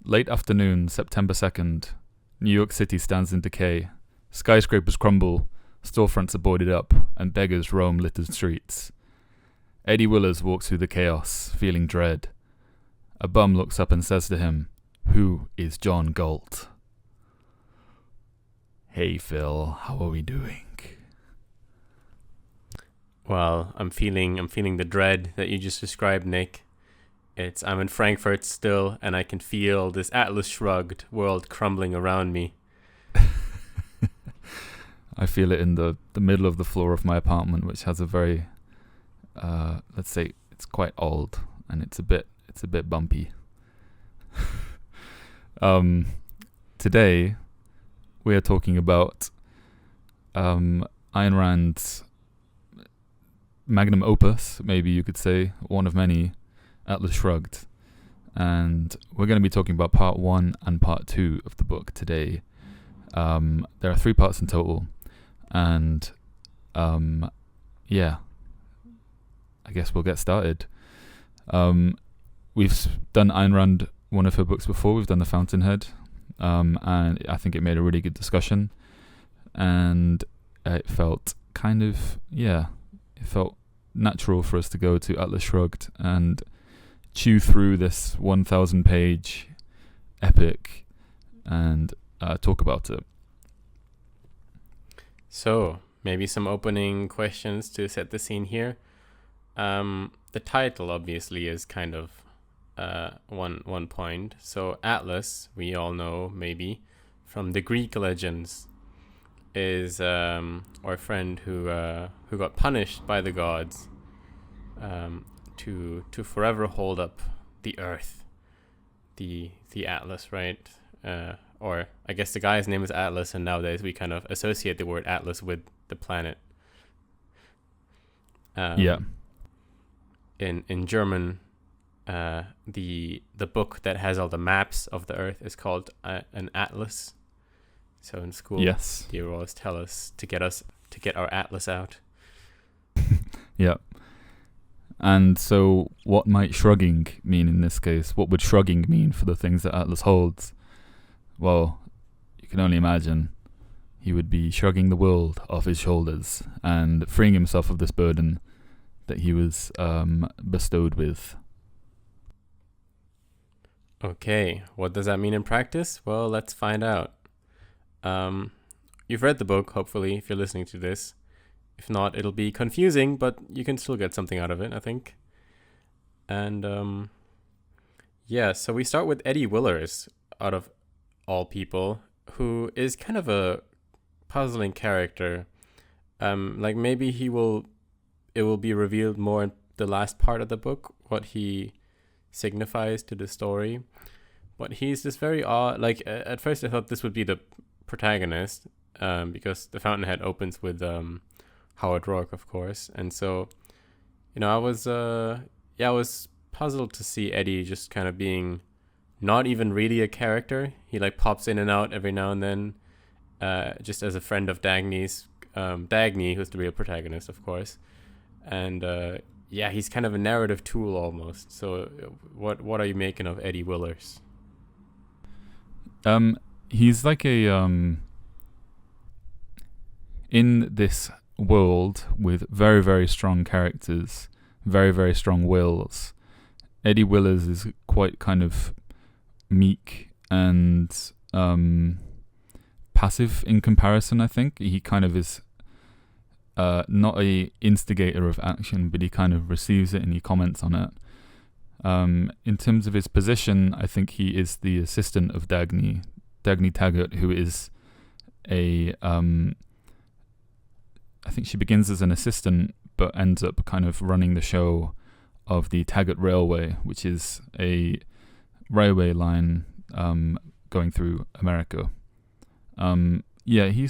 Late afternoon, September 2nd. New York City stands in decay. Skyscrapers crumble, storefronts are boarded up, and beggars roam littered streets. Eddie Willers walks through the chaos, feeling dread. A bum looks up and says to him, "Who is John Galt?" "Hey Phil, how are we doing?" Well, I'm feeling the dread that you just described, Nick. I'm in Frankfurt still, and I can feel this Atlas Shrugged world crumbling around me. I feel it in the middle of the floor of my apartment, which has a very, let's say, it's quite old, and it's a bit bumpy. Today, we are talking about Ayn Rand's magnum opus, maybe you could say, one of many, Atlas Shrugged. And we're going to be talking about part 1 and part 2 of the book today. There are 3 parts in total. And yeah, I guess we'll get started. We've done Ayn Rand, one of her books before. We've done The Fountainhead. And I think it made a really good discussion. And it felt it felt natural for us to go to Atlas Shrugged and chew through this 1,000-page epic and talk about it. So, maybe some opening questions to set the scene here. The title, obviously, is kind of one point. So, Atlas, we all know, maybe, from the Greek legends, is our friend who got punished by the gods to forever hold up the earth, the Atlas, right? Or I guess the guy's name is Atlas, and nowadays we kind of associate the word Atlas with the planet. Yeah. In German, the book that has all the maps of the earth is called an atlas. So in school, yes, they always tell us to get our atlas out. Yeah. And so what might shrugging mean in this case? What would shrugging mean for the things that Atlas holds? Well, you can only imagine he would be shrugging the world off his shoulders and freeing himself of this burden that he was bestowed with. Okay, what does that mean in practice? Well, let's find out. You've read the book, hopefully, if you're listening to this. If not, it'll be confusing, but you can still get something out of it, I think. And so we start with Eddie Willers, out of all people, who is kind of a puzzling character. Maybe it will be revealed more in the last part of the book, what he signifies to the story. But he's this very odd, at first I thought this would be the protagonist, because The Fountainhead opens with Howard Rourke, of course. And so, I was puzzled to see Eddie just kind of being not even really a character. He pops in and out every now and then, just as a friend of Dagny's, Dagny, who's the real protagonist, of course. And he's kind of a narrative tool almost. So what are you making of Eddie Willers? He's like in this world with very, very strong characters, very, very strong wills. Eddie Willers is quite kind of meek and passive in comparison, I think. He kind of is not a instigator of action, but he kind of receives it and he comments on it. In terms of his position, I think he is the assistant of Dagny Taggart, who is I think she begins as an assistant, but ends up kind of running the show of the Taggart Railway, which is a railway line going through America. He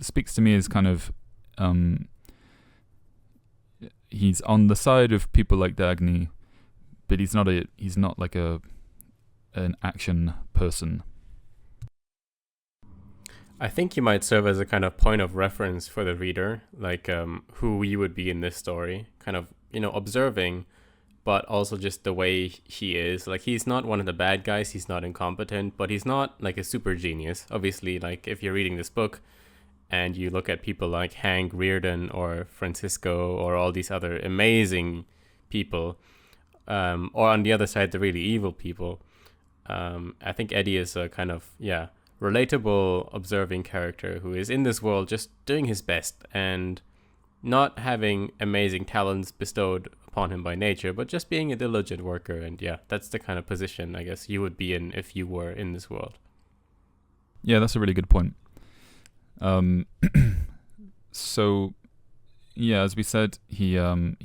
speaks to me as kind of he's on the side of people like Dagny, but he's not like an action person. I think he might serve as a kind of point of reference for the reader, who we would be in this story, kind of, observing but also just the way he is. Like, he's not one of the bad guys, he's not incompetent, but he's not like a super genius. Obviously, like, if you're reading this book and you look at people like Hank Reardon or Francisco or all these other amazing people, or on the other side, the really evil people, I think Eddie is a kind of, relatable, observing character who is in this world just doing his best and not having amazing talents bestowed upon him by nature, but just being a diligent worker. And that's the kind of position I guess you would be in if you were in this world. Yeah, that's a really good point. So, as we said, he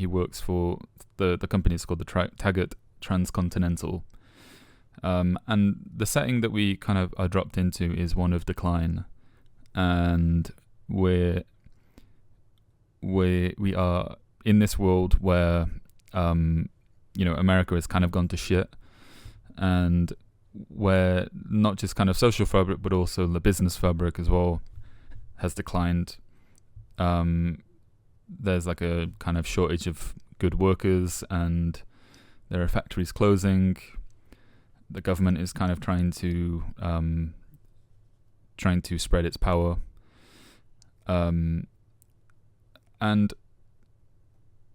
works for the company is called the Taggart Transcontinental. And the setting that we kind of are dropped into is one of decline, and we are in this world where America has kind of gone to shit, and where not just kind of social fabric but also the business fabric as well has declined. There's like a kind of shortage of good workers, and there are factories closing. The government is kind of trying to spread its power, and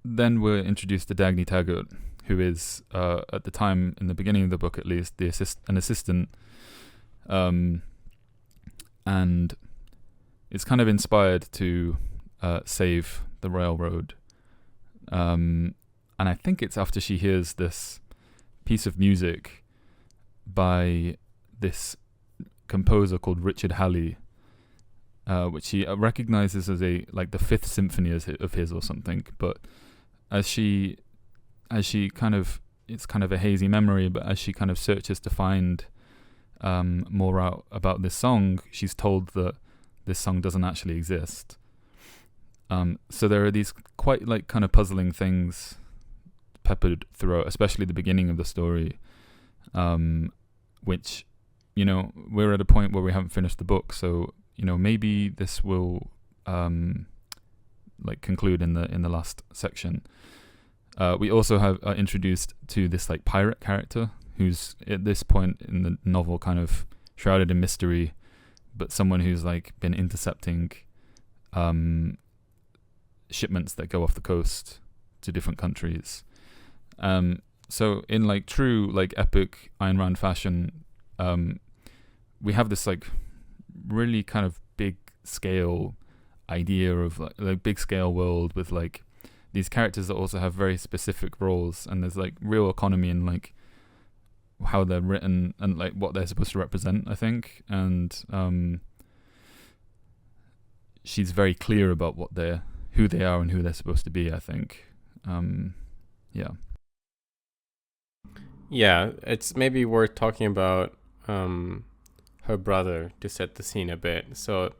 then we're introduced to Dagny Taggart, who is at the time, in the beginning of the book at least, an assistant, and is kind of inspired to save the railroad. And I think it's after she hears this piece of music by this composer called Richard Halley, which she recognizes as the Fifth Symphony of his or something. But as she kind of, it's kind of a hazy memory, but as she kind of searches to find more out about this song, she's told that this song doesn't actually exist. So there are these quite like kind of puzzling things peppered throughout, especially the beginning of the story, which, we're at a point where we haven't finished the book, so maybe this will conclude in the last section. We also have introduced to this like pirate character who's at this point in the novel kind of shrouded in mystery, but someone who's like been intercepting shipments that go off the coast to different countries. So in like true like epic Ayn Rand fashion, we have this like really kind of big scale idea of like big scale world with like these characters that also have very specific roles, and there's like real economy in like how they're written and like what they're supposed to represent, I think. And she's very clear about who they are and who they're supposed to be, I think. It's maybe worth talking about her brother to set the scene a bit. So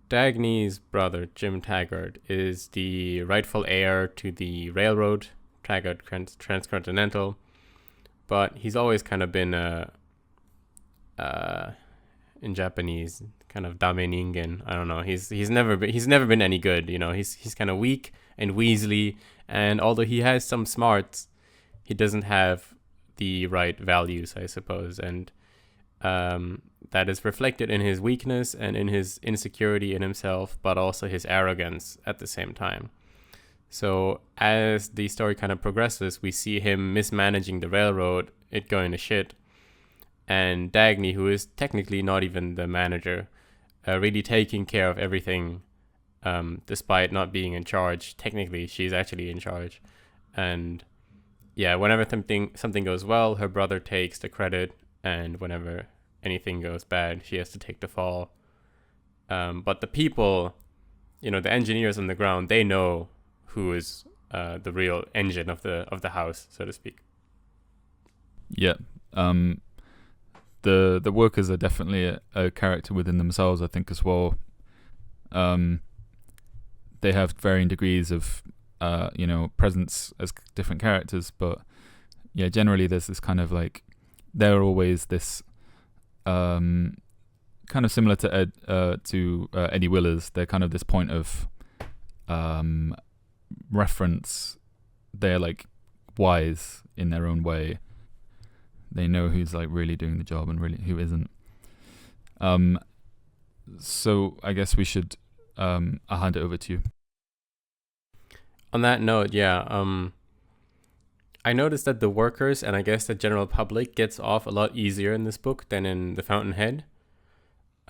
Dagny's brother, Jim Taggart, is the rightful heir to the railroad, Taggart Transcontinental, but he's always kind of been in Japanese, kind of dameningen. I don't know. He's never been any good. He's kind of weak and weaselly, and although he has some smarts, he doesn't have the right values, I suppose, and that is reflected in his weakness and in his insecurity in himself, but also his arrogance at the same time. So as the story kind of progresses, we see him mismanaging the railroad, it going to shit, and Dagny, who is technically not even the manager, really taking care of everything, despite not being in charge. Technically, she's actually in charge. And whenever something goes well, her brother takes the credit, and whenever anything goes bad, she has to take the fall. But the people, the engineers on the ground, they know who is the real engine of the house, so to speak. Yeah. The workers are definitely a character within themselves, I think, as well. They have varying degrees of presence as different characters, but generally there's this kind of like, they're always this kind of similar to Eddie Willers. They're kind of this point of reference. They're like wise in their own way. They know who's like really doing the job and really who isn't. So I guess we should. I'll hand it over to you. On that note, I noticed that the workers and I guess the general public gets off a lot easier in this book than in The Fountainhead.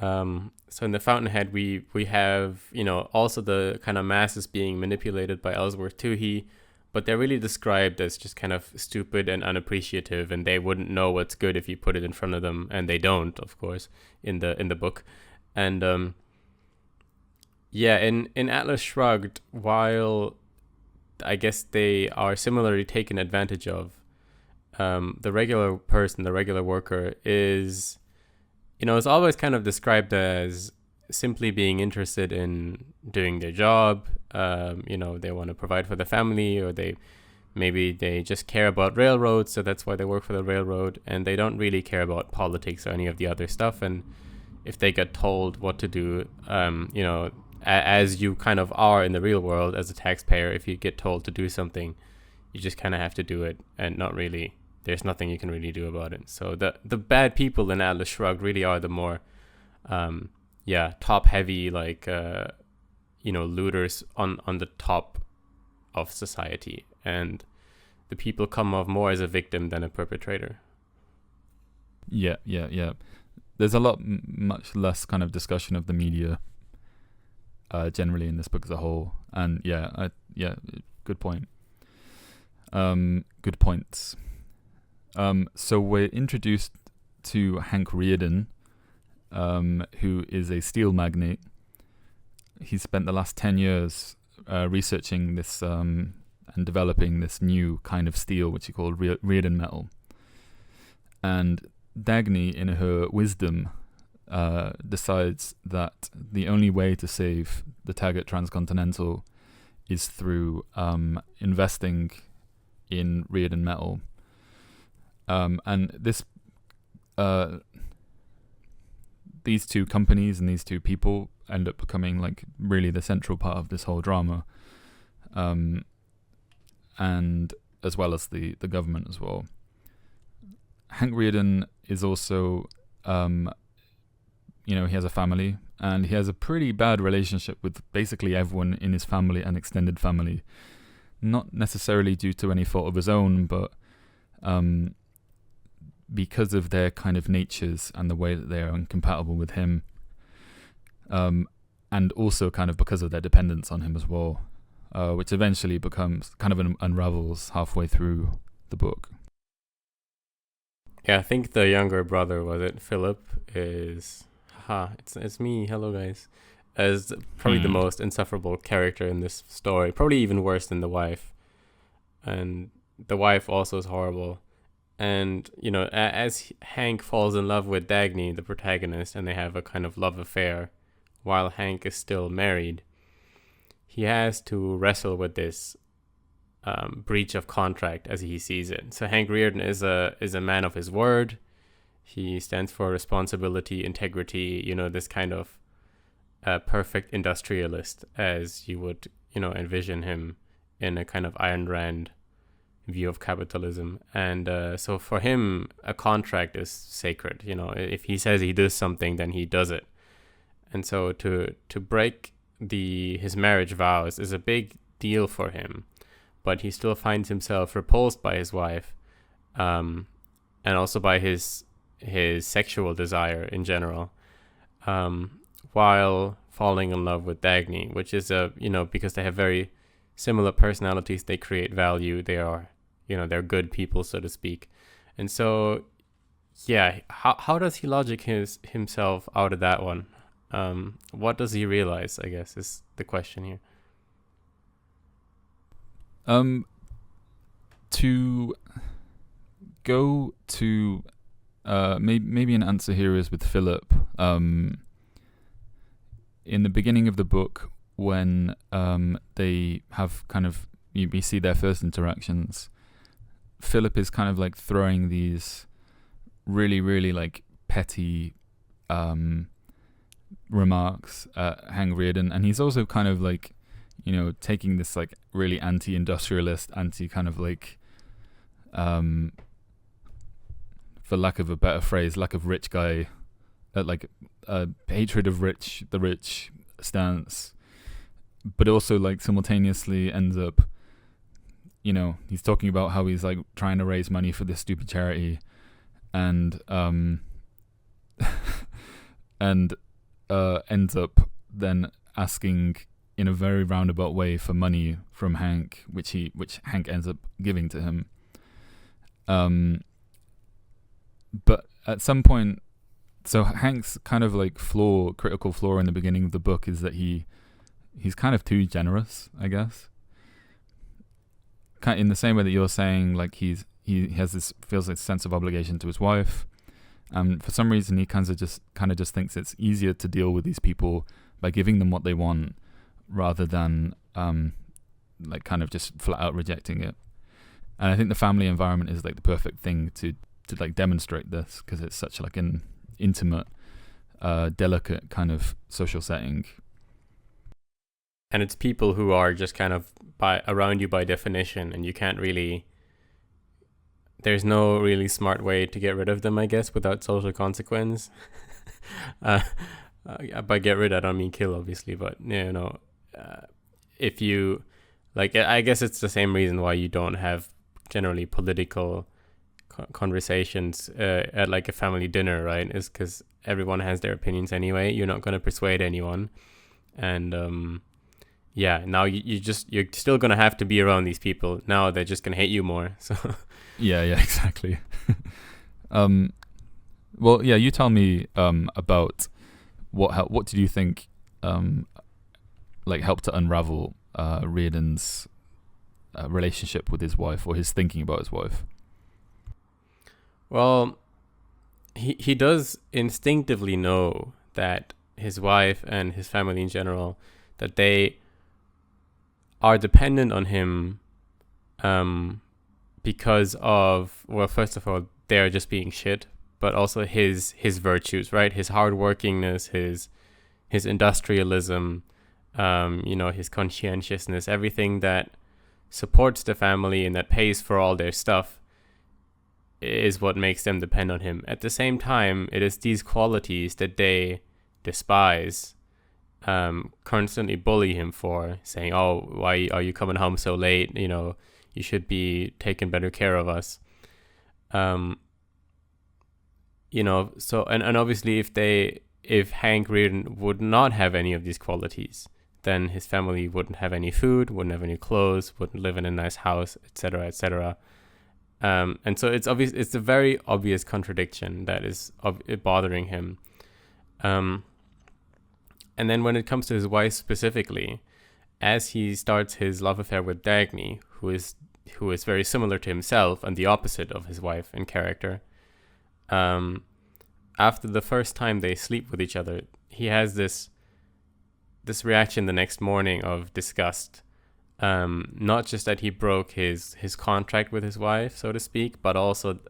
So in The Fountainhead, we have, also the kind of masses being manipulated by Ellsworth Toohey, but they're really described as just kind of stupid and unappreciative, and they wouldn't know what's good if you put it in front of them, and they don't, of course, in the book. And in Atlas Shrugged, while I guess they are similarly taken advantage of, the regular person, the regular worker is always kind of described as simply being interested in doing their job. They want to provide for the family, or maybe they just care about railroads, so that's why they work for the railroad, and they don't really care about politics or any of the other stuff. And if they get told what to do, as you kind of are in the real world as a taxpayer, if you get told to do something, you just kind of have to do it, and there's nothing you can really do about it. So the bad people in Atlas Shrugged really are the more top heavy, like looters on the top of society, and the people come off more as a victim than a perpetrator. Yeah. There's a lot much less kind of discussion of the media generally in this book as a whole, and good point. Good points. So we're introduced to Hank Rearden, who is a steel magnate. He spent the last 10 years researching this and developing this new kind of steel, which he called Rearden metal. And Dagny, in her wisdom, decides that the only way to save the Taggart Transcontinental is through investing in Rearden metal. And these two companies and these two people end up becoming like really the central part of this whole drama, and as well as the government as well. Hank Rearden is also, he has a family, and he has a pretty bad relationship with basically everyone in his family and extended family. Not necessarily due to any fault of his own, but because of their kind of natures and the way that they are incompatible with him, and also kind of because of their dependence on him as well, which eventually becomes kind of unravels halfway through the book. Yeah, I think the younger brother, was it Philip, is it's me, hello guys, as probably the most insufferable character in this story, probably even worse than the wife. And the wife also is horrible. And, as Hank falls in love with Dagny, the protagonist, and they have a kind of love affair while Hank is still married, he has to wrestle with this breach of contract as he sees it. So Hank Rearden is a man of his word. He stands for responsibility, integrity, this kind of perfect industrialist as you would, envision him in a kind of Ayn Rand view of capitalism. And so for him, a contract is sacred. If he says he does something, then he does it. And so to break his marriage vows is a big deal for him, but he still finds himself repulsed by his wife, and also by his sexual desire in general, while falling in love with Dagny, which is because they have very similar personalities, they create value. They are, they're good people, so to speak. And so, how does he logic himself out of that one? What does he realize, I guess, is the question here. To go to maybe an answer here is with Philip. In the beginning of the book, when they have kind of we see their first interactions, Philip is kind of like throwing these really, really like petty remarks at Hank Rearden, and he's also kind of like taking this like really anti-industrialist, kind of like for lack of a better phrase, lack of rich guy, like hatred of the rich stance, but also like simultaneously ends up, he's talking about how he's like trying to raise money for this stupid charity, and and ends up then asking in a very roundabout way for money from Hank, which Hank ends up giving to him. But at some point, so Hank's kind of like critical flaw in the beginning of the book is that he's kind of too generous, I guess. Kind in the same way that you're saying, like he feels this sense of obligation to his wife. For some reason, he kind of just thinks it's easier to deal with these people by giving them what they want, rather than like kind of just flat out rejecting it. And I think the family environment is like the perfect thing to like demonstrate this, because it's such like an intimate, delicate kind of social setting. And it's people who are just kind of around you by definition, and you can't really. There's no really smart way to get rid of them, I guess, without social consequence. By get rid, I don't mean kill, obviously, but if you like, I guess it's the same reason why you don't have generally political conversations at like a family dinner, right? Is because everyone has their opinions anyway. You're not going to persuade anyone, and now you're still going to have to be around these people. Now they're just going to hate you more. So yeah, exactly. Well, yeah, you tell me about what did you think like helped to unravel Reardon's relationship with his wife, or his thinking about his wife? Well, he does instinctively know that his wife and his family in general, that they are dependent on him because of, well, first of all, they're just being shit, but also his virtues, right? His hardworkingness, his industrialism, his conscientiousness, everything that supports the family and that pays for all their stuff is what makes them depend on him. At the same time, it is these qualities that they despise, constantly bully him for, saying, "Oh, why are you coming home so late? You should be taking better care of us." So and obviously if Hank Reardon would not have any of these qualities, then his family wouldn't have any food, wouldn't have any clothes, wouldn't live in a nice house, etc., etc. And so it's obvious. It's a very obvious contradiction that is bothering him. And then when it comes to his wife specifically, as he starts his love affair with Dagny, who is very similar to himself and the opposite of his wife in character, after the first time they sleep with each other, he has this reaction the next morning of disgust. Not just that he broke his contract with his wife, so to speak, but also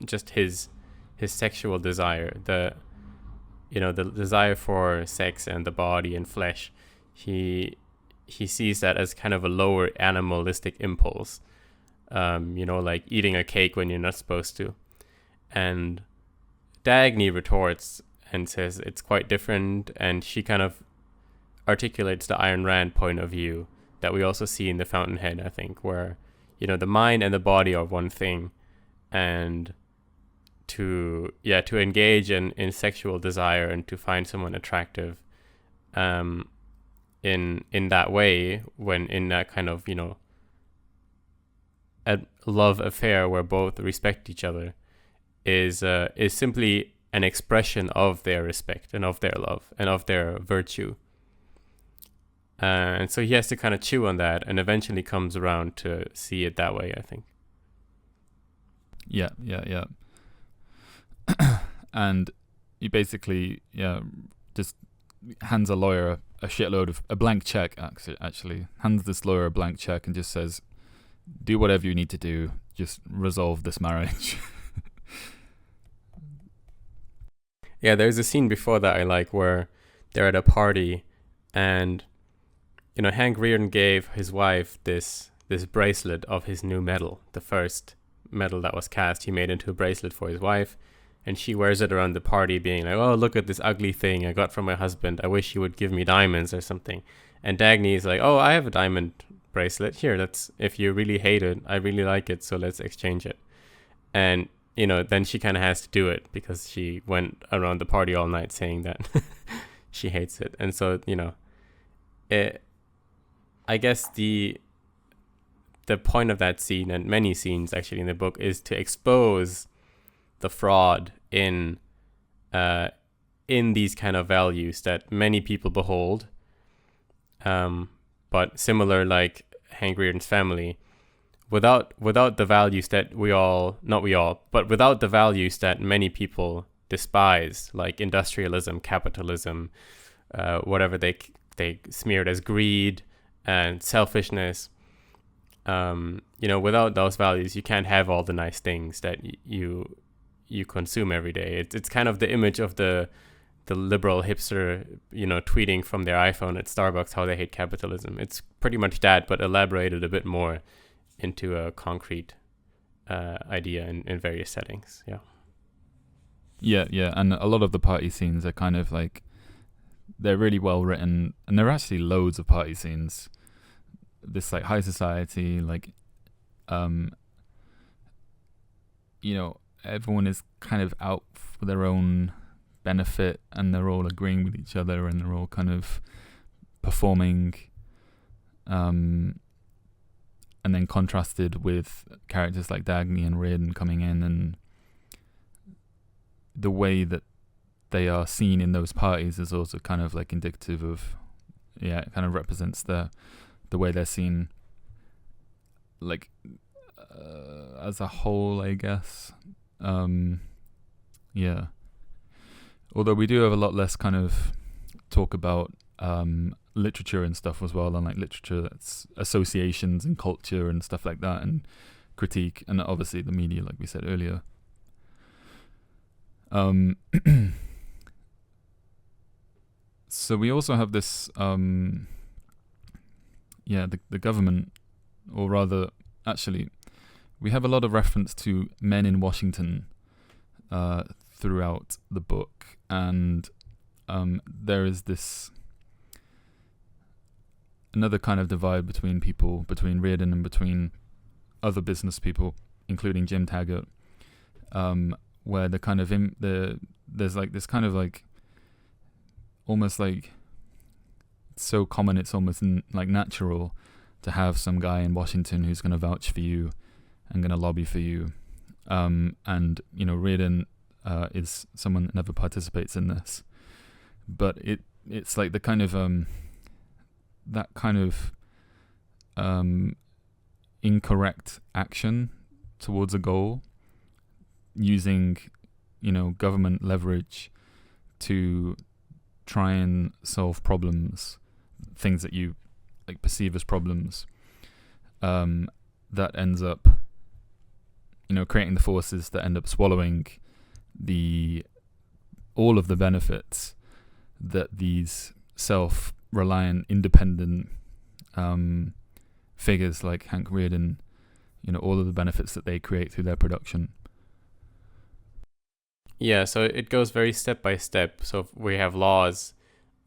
just his sexual desire, the desire for sex and the body and flesh. He sees that as kind of a lower animalistic impulse, like eating a cake when you're not supposed to. And Dagny retorts and says it's quite different, and she kind of articulates the Ayn Rand point of view that we also see in The Fountainhead, I think, where, the mind and the body are one thing, and to engage in sexual desire and to find someone attractive in that way, when in that kind of, a love affair where both respect each other, is simply an expression of their respect and of their love and of their virtue. And so he has to kind of chew on that, and eventually comes around to see it that way, I think. Yeah. And he basically, just hands a lawyer a shitload of a blank check. Actually, hands this lawyer a blank check and just says, "Do whatever you need to do. Just resolve this marriage." Yeah, there's a scene before that I like where they're at a party, and Hank Reardon gave his wife this bracelet of his new medal, the first metal that was cast, he made into a bracelet for his wife, and she wears it around the party, being like, "Oh, look at this ugly thing I got from my husband. I wish he would give me diamonds or something." And Dagny is like, "Oh, I have a diamond bracelet here. If you really hate it, I really like it, so let's exchange it." And then she kind of has to do it because she went around the party all night saying that she hates it. And so I guess the point of that scene, and many scenes actually in the book, is to expose the fraud in these kind of values that many people behold, but similar, like Hank Rearden's family, without the values that without the values that many people despise, like industrialism, capitalism, whatever they smeared as greed and selfishness. Without those values, you can't have all the nice things that you consume every day. It's kind of the image of the liberal hipster, tweeting from their iPhone at Starbucks how they hate capitalism. It's pretty much that, but elaborated a bit more into a concrete idea in various settings. Yeah, and a lot of the party scenes are kind of like, they're really well written, and there are actually loads of party scenes. This like high society, like everyone is kind of out for their own benefit, and they're all agreeing with each other, and they're all kind of performing, and then contrasted with characters like Dagny and Rearden coming in, and the way that they are seen in those parties is also kind of like indicative of, it kind of represents the way they're seen, like as a whole, I guess. Although we do have a lot less kind of talk about literature and stuff as well, and like literature that's associations and culture and stuff like that, and critique, and obviously the media, like we said earlier. So we also have this the government, or rather, actually, we have a lot of reference to men in Washington throughout the book, and there is this another kind of divide between Rearden and between other business people, including Jim Taggart, where the kind of there's like this kind of like almost like, it's so common, it's almost like natural to have some guy in Washington who's going to vouch for you and going to lobby for you, and Rearden is someone that never participates in this, but it's like the kind of that kind of incorrect action towards a goal, using government leverage to try and solve problems, things that you like perceive as problems, that ends up creating the forces that end up swallowing all of the benefits that these self-reliant, independent figures like Hank Rearden, all of the benefits that they create through their production. Yeah, so it goes very step by step. So we have laws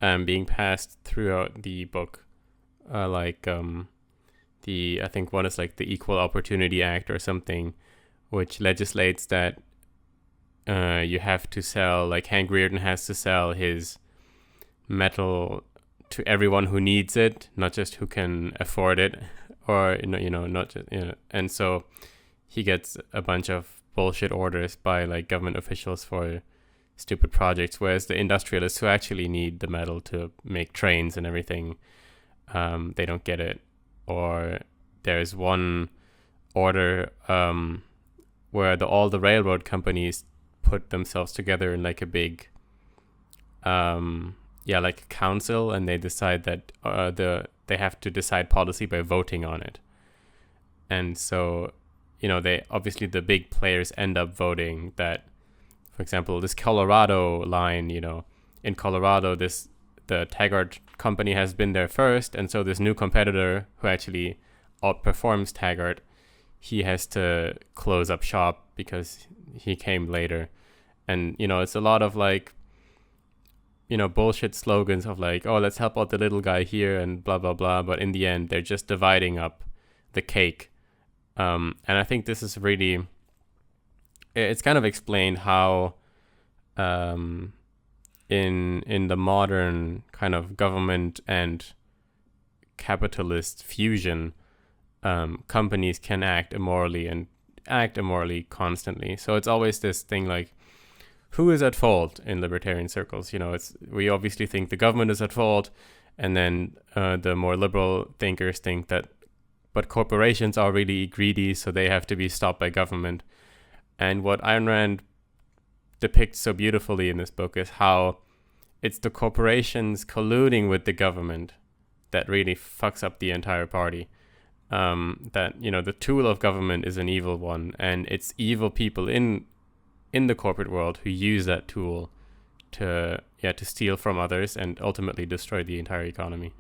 being passed throughout the book, I think one is like the Equal Opportunity Act or something, which legislates that you have to sell, like Hank Rearden has to sell his metal to everyone who needs it, not just who can afford it, or not just and so he gets a bunch of bullshit orders by like government officials for stupid projects, whereas the industrialists who actually need the metal to make trains and everything, they don't get it. Or there's one order where all the railroad companies put themselves together in like a big like a council, and they decide that they have to decide policy by voting on it. And so they obviously, the big players end up voting that, for example, this Colorado line, in Colorado, the Taggart company has been there first, and so this new competitor who actually outperforms Taggart, he has to close up shop because he came later. And, it's a lot of like, bullshit slogans of like, oh, let's help out the little guy here and blah, blah, blah. But in the end, they're just dividing up the cake. And I think this is really, it's kind of explained how in the modern kind of government and capitalist fusion, companies can act immorally constantly. So it's always this thing like, who is at fault in libertarian circles? We obviously think the government is at fault, and then the more liberal thinkers think that, but corporations are really greedy, so they have to be stopped by government. And what Ayn Rand depicts so beautifully in this book is how it's the corporations colluding with the government that really fucks up the entire party. That, the tool of government is an evil one, and it's evil people in the corporate world who use that tool to steal from others and ultimately destroy the entire economy.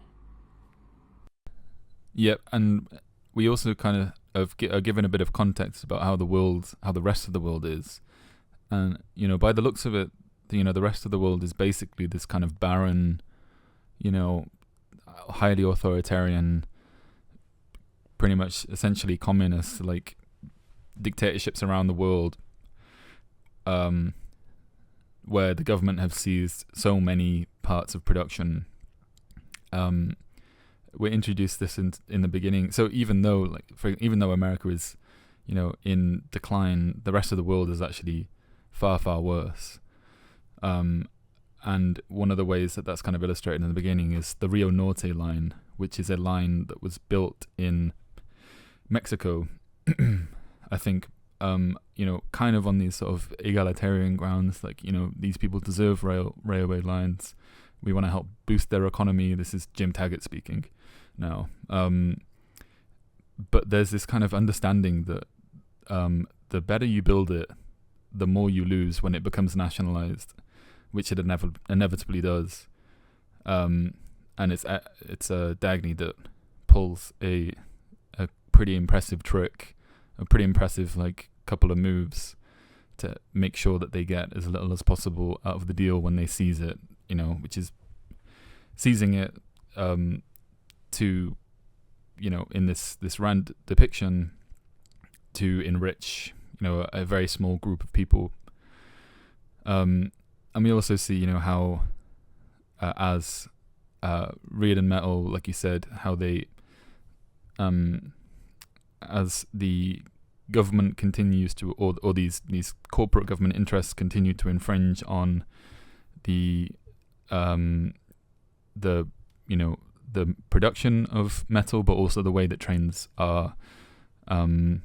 Yep, and we also kind of are given a bit of context about how the rest of the world is. And, by the looks of it, the rest of the world is basically this kind of barren, highly authoritarian, pretty much essentially communist, like, dictatorships around the world, where the government have seized so many parts of production. We introduced this in the beginning. So even though America is, in decline, the rest of the world is actually far, far worse. And one of the ways that that's kind of illustrated in the beginning is the Rio Norte line, which is a line that was built in Mexico, I think, kind of on these sort of egalitarian grounds, like, these people deserve railway lines. We want to help boost their economy. This is Jim Taggart speaking now. But there's this kind of understanding that the better you build it, the more you lose when it becomes nationalized, which it inevitably does. And it's Dagny that pulls a pretty impressive trick, a pretty impressive couple of moves to make sure that they get as little as possible out of the deal when they seize it, which is seizing it to, in this Rand depiction, to enrich, a very small group of people. And we also see, how as Reardon Metal, like you said, how they, as the government continues to, or these corporate government interests continue to infringe on the production of metal, but also the way that trains are run,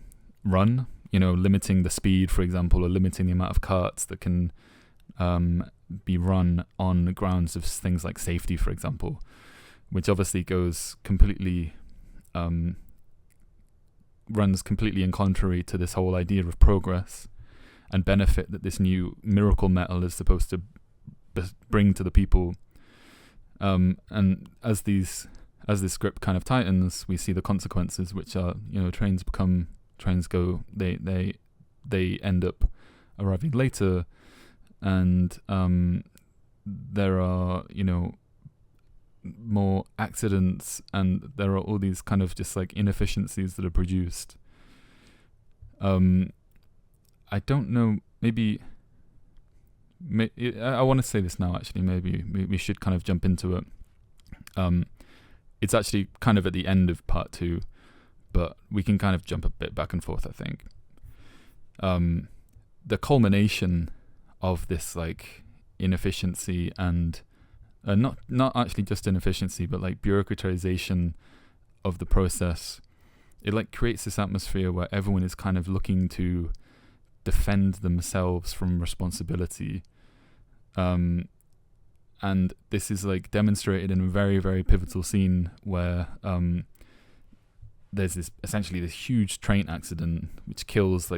limiting the speed, for example, or limiting the amount of carts that can be run on the grounds of things like safety, for example, which obviously goes completely runs completely in contrary to this whole idea of progress and benefit that this new miracle metal is supposed to bring to the people. And as this script kind of tightens, we see the consequences, which are, trains go, they end up arriving later, and there are, more accidents, and there are all these kind of just inefficiencies that are produced. I don't know, maybe I want to say this now, actually. Maybe we should kind of jump into it. It's actually kind of at the end of part 2, but we can kind of jump a bit back and forth, I think. The culmination of this inefficiency and not actually just inefficiency, but bureaucratization of the process, it creates this atmosphere where everyone is kind of looking to defend themselves from responsibility. And this is demonstrated in a very, very pivotal scene where there's essentially this huge train accident which kills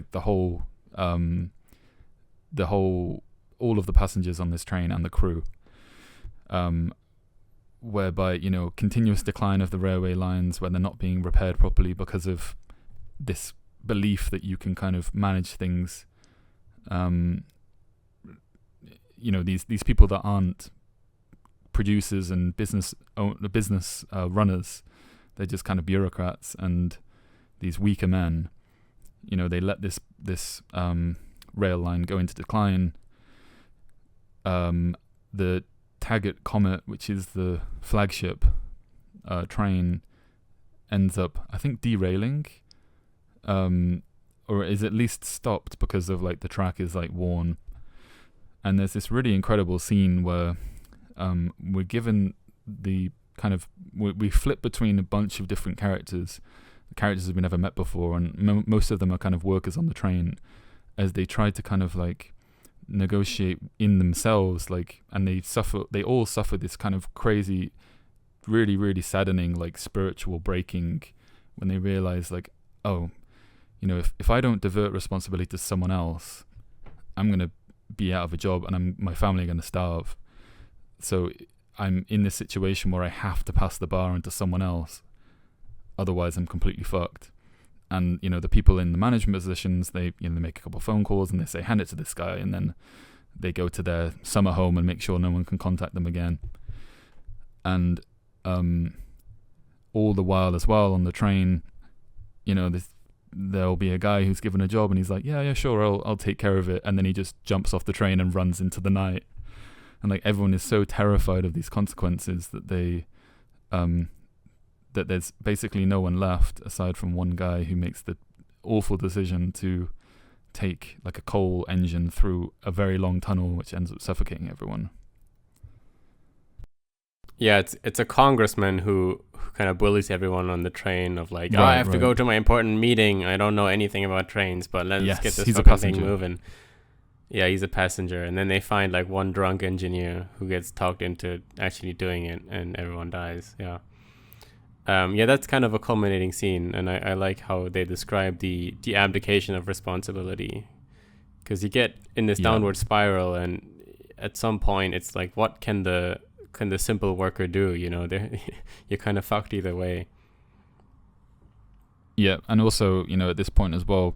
all of the passengers on this train and the crew. Whereby, continuous decline of the railway lines, where they're not being repaired properly because of this belief that you can kind of manage things. These people that aren't producers and business runners, they're just kind of bureaucrats, and these weaker men, they let this rail line go into decline. The Taggart Comet, which is the flagship train, ends up, I think, derailing, or is at least stopped because of like the track is like worn. And there's this really incredible scene where we're given the kind of we flip between a bunch of different characters we never met before, and most of them are kind of workers on the train, as they try to kind of like negotiate in themselves, like, and they all suffer this kind of crazy, really, really saddening, like, spiritual breaking when they realize, like, oh, if I don't divert responsibility to someone else, I'm gonna be out of a job, and my family are gonna starve. So I'm in this situation where I have to pass the bar on to someone else, otherwise I'm completely fucked. And the people in the management positions, they make a couple of phone calls and they say, hand it to this guy, and then they go to their summer home and make sure no one can contact them again. And all the while as well on the train, there'll be a guy who's given a job and he's like, yeah, sure, I'll take care of it, and then he just jumps off the train and runs into the night. And like everyone is so terrified of these consequences that that there's basically no one left aside from one guy who makes the awful decision to take like a coal engine through a very long tunnel, which ends up suffocating everyone. Yeah, it's a congressman who kind of bullies everyone on the train of like, I have to go to my important meeting. I don't know anything about trains, but let's get this fucking thing moving. Yeah, he's a passenger. And then they find like one drunk engineer who gets talked into actually doing it, and everyone dies. Yeah. That's kind of a culminating scene, and I like how they describe the abdication of responsibility, because you get in this downward spiral, and at some point it's like, what can the simple worker do? You're kind of fucked either way. Yeah, and also at this point as well,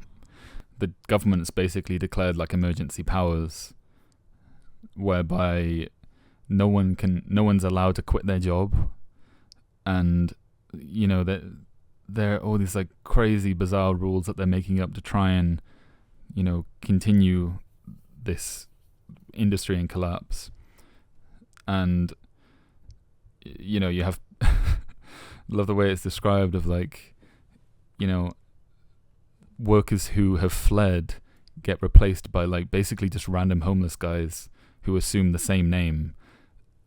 the government's basically declared like emergency powers, whereby no one's allowed to quit their job, and that there are all these like crazy bizarre rules that they're making up to try and continue this industry in collapse. And you have love the way it's described of like workers who have fled get replaced by like basically just random homeless guys who assume the same name,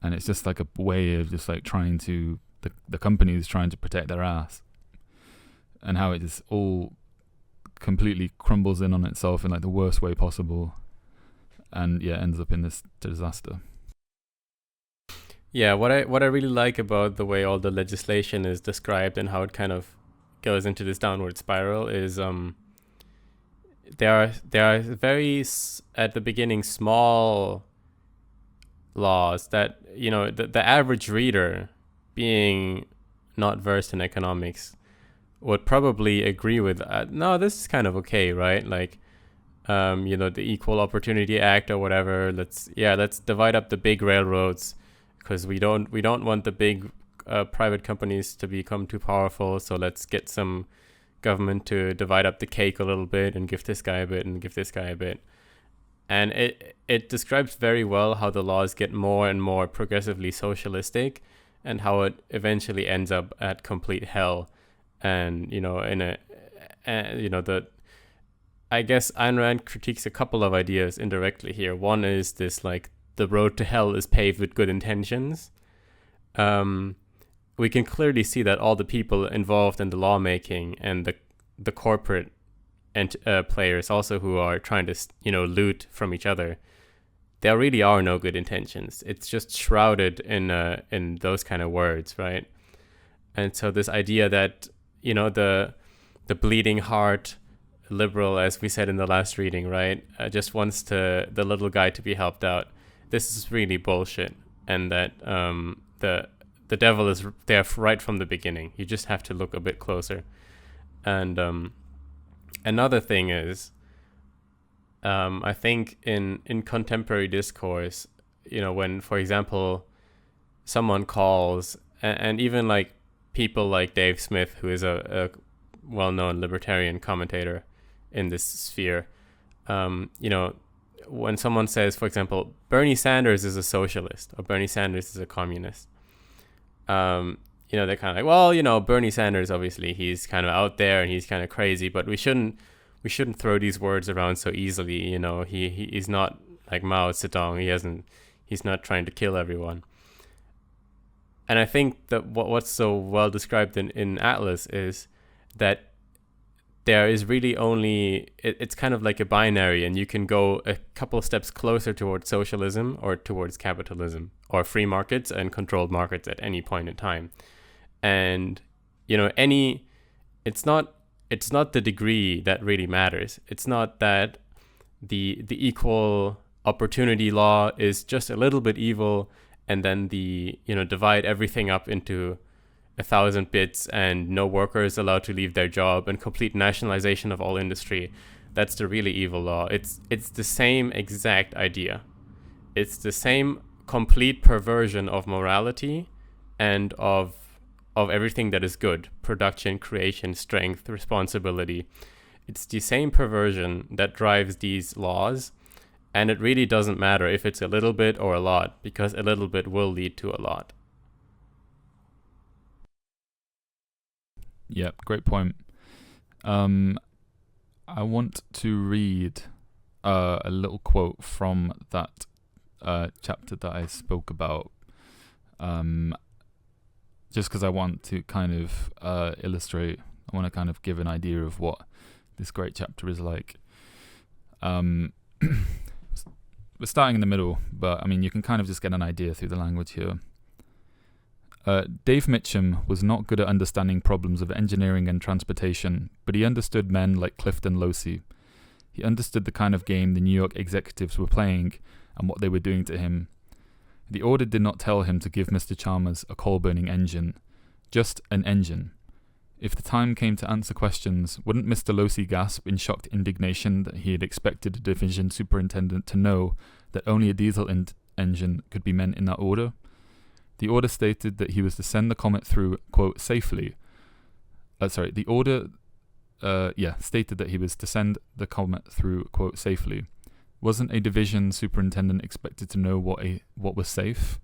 and it's just like a way of just like trying to the company is trying to protect their ass, and how it just all completely crumbles in on itself in like the worst way possible, and ends up in this disaster. Yeah, what I really like about the way all the legislation is described and how it kind of goes into this downward spiral is there are very at the beginning small laws that the average reader, being not versed in economics, would probably agree with. No, this is kind of okay, right? Like, the Equal Opportunity Act or whatever. Let's divide up the big railroads, because we don't want the big private companies to become too powerful. So let's get some government to divide up the cake a little bit and give this guy a bit and give this guy a bit. And it describes very well how the laws get more and more progressively socialistic, and how it eventually ends up at complete hell. And I guess Ayn Rand critiques a couple of ideas indirectly here. One is this, like, the road to hell is paved with good intentions. We can clearly see that all the people involved in the lawmaking and the corporate players also, who are trying to loot from each other, there really are no good intentions. It's just shrouded in those kind of words, right? And so this idea that the bleeding heart liberal, as we said in the last reading, right, just wants the little guy to be helped out. This is really bullshit, and that the devil is there right from the beginning. You just have to look a bit closer. And another thing is, I think in contemporary discourse, when, for example, someone calls, and even like people like Dave Smith, who is a well-known libertarian commentator in this sphere, when someone says, for example, Bernie Sanders is a socialist or Bernie Sanders is a communist, they're kind of like, well, Bernie Sanders, obviously he's kind of out there and he's kind of crazy, but we shouldn't throw these words around so easily. He's not like Mao Zedong. He's not trying to kill everyone. And I think that what's so well described in Atlas is that there is really only, it's kind of like a binary, and you can go a couple of steps closer towards socialism or towards capitalism or free markets and controlled markets at any point in time. And, it's not the degree that really matters. It's not that the equal opportunity law is just a little bit evil, and then divide everything up into 1,000 bits and no workers allowed to leave their job and complete nationalization of all industry. That's the really evil law. It's the same exact idea. It's the same complete perversion of morality and of everything that is good: production, creation, strength, responsibility. It's the same perversion that drives these laws, and it really doesn't matter if it's a little bit or a lot, because a little bit will lead to a lot. Yeah, great point. I want to read a little quote from that chapter that I spoke about, just because I want to kind of illustrate, I want to kind of give an idea of what this great chapter is like. We're starting in the middle, but I mean, you can kind of just get an idea through the language here. Dave Mitchum was not good at understanding problems of engineering and transportation, but he understood men like Clifton Losey. He understood the kind of game the New York executives were playing and what they were doing to him. The order did not tell him to give Mr. Chalmers a coal-burning engine, just an engine. If the time came to answer questions, wouldn't Mr. Losey gasp in shocked indignation that he had expected a division superintendent to know that only a diesel engine could be meant in that order? The order stated that he was to send the comet through, quote, safely. The order stated that he was to send the comet through, quote, safely. Wasn't a division superintendent expected to know what was safe?